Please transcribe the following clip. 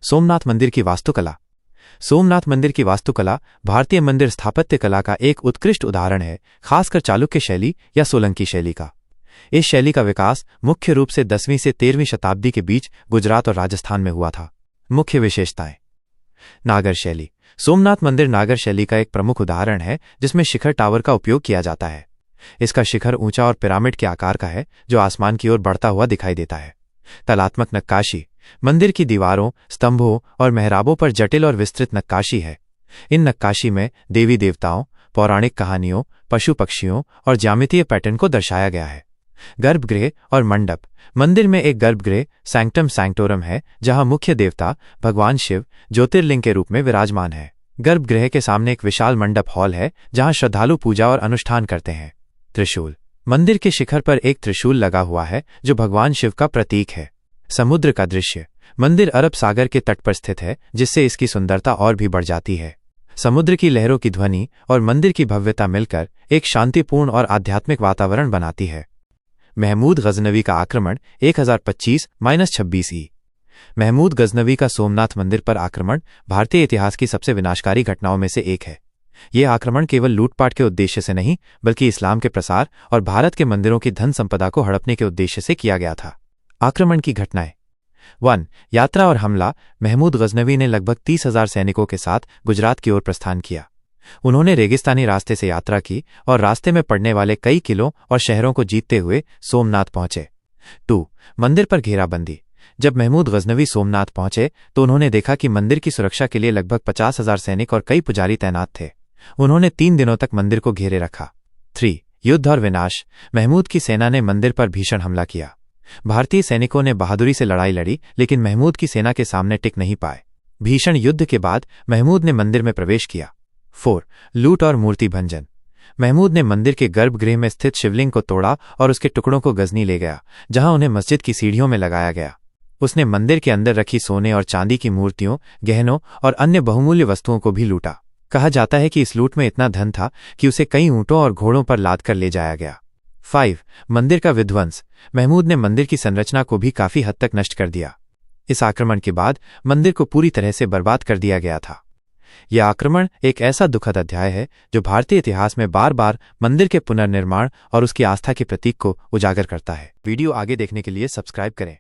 सोमनाथ मंदिर की वास्तुकला। सोमनाथ मंदिर की वास्तुकला भारतीय मंदिर स्थापत्य कला का एक उत्कृष्ट उदाहरण है, खासकर चालुक्य शैली या सोलंकी शैली का। इस शैली का विकास मुख्य रूप से 10वीं से 13वीं शताब्दी के बीच गुजरात और राजस्थान में हुआ था। मुख्य विशेषताएं। नागर शैली। सोमनाथ मंदिर नागर शैली का एक प्रमुख उदाहरण है, जिसमें शिखर टावर का उपयोग किया जाता है। इसका शिखर ऊंचा और पिरामिड के आकार का है, जो आसमान की ओर बढ़ता हुआ दिखाई देता है। कलात्मक नक्काशी। मंदिर की दीवारों, स्तंभों और मेहराबों पर जटिल और विस्तृत नक्काशी है। इन नक्काशी में देवी देवताओं, पौराणिक कहानियों, पशु पक्षियों और ज्यामितीय पैटर्न को दर्शाया गया है। गर्भगृह और मंडप। मंदिर में एक गर्भगृह सैंक्टम सैंक्टोरम है, जहां मुख्य देवता भगवान शिव ज्योतिर्लिंग के रूप में विराजमान है। गर्भगृह के सामने एक विशाल मंडप हॉल है, जहां श्रद्धालु पूजा और अनुष्ठान करते हैं। त्रिशूल। मंदिर के शिखर पर एक त्रिशूल लगा हुआ है, जो भगवान शिव का प्रतीक है। समुद्र का दृश्य। मंदिर अरब सागर के तट पर स्थित है, जिससे इसकी सुंदरता और भी बढ़ जाती है। समुद्र की लहरों की ध्वनि और मंदिर की भव्यता मिलकर एक शांतिपूर्ण और आध्यात्मिक वातावरण बनाती है। महमूद गजनवी का आक्रमण 1025-26 ई। महमूद गजनवी का सोमनाथ मंदिर पर आक्रमण भारतीय इतिहास की सबसे विनाशकारी घटनाओं में से एक है। यह आक्रमण केवल लूटपाट के उद्देश्य से नहीं, बल्कि इस्लाम के प्रसार और भारत के मंदिरों की धन संपदा को हड़पने के उद्देश्य से किया गया था। आक्रमण की घटनाएं। 1. यात्रा और हमला। महमूद गजनवी ने लगभग 30,000 सैनिकों के साथ गुजरात की ओर प्रस्थान किया। उन्होंने रेगिस्तानी रास्ते से यात्रा की और रास्ते में पड़ने वाले कई किलों और शहरों को जीतते हुए सोमनाथ पहुंचे। 2. मंदिर पर घेराबंदी। जब महमूद गजनवी सोमनाथ पहुंचे तो उन्होंने देखा कि मंदिर की सुरक्षा के लिए लगभग 50,000 सैनिक और कई पुजारी तैनात थे। उन्होंने 3 दिनों तक मंदिर को घेरे रखा। 3. युद्ध और विनाश। महमूद की सेना ने मंदिर पर भीषण हमला किया। भारतीय सैनिकों ने बहादुरी से लड़ाई लड़ी, लेकिन महमूद की सेना के सामने टिक नहीं पाए। भीषण युद्ध के बाद महमूद ने मंदिर में प्रवेश किया। 4. लूट और मूर्ति भंजन। महमूद ने मंदिर के गर्भगृह में स्थित शिवलिंग को तोड़ा और उसके टुकड़ों को गजनी ले गया, जहां उन्हें मस्जिद की सीढ़ियों में लगाया गया। उसने मंदिर के अंदर रखी सोने और चांदी की मूर्तियों, गहनों और अन्य बहुमूल्य वस्तुओं को भी लूटा। कहा जाता है कि इस लूट में इतना धन था कि उसे कई ऊंटों और घोड़ों पर लाद कर ले जाया गया। 5. मंदिर का विध्वंस। महमूद ने मंदिर की संरचना को भी काफी हद तक नष्ट कर दिया। इस आक्रमण के बाद मंदिर को पूरी तरह से बर्बाद कर दिया गया था। यह आक्रमण एक ऐसा दुखद अध्याय है, जो भारतीय इतिहास में बार बार मंदिर के पुनर्निर्माण और उसकी आस्था के प्रतीक को उजागर करता है। वीडियो आगे देखने के लिए सब्सक्राइब करें।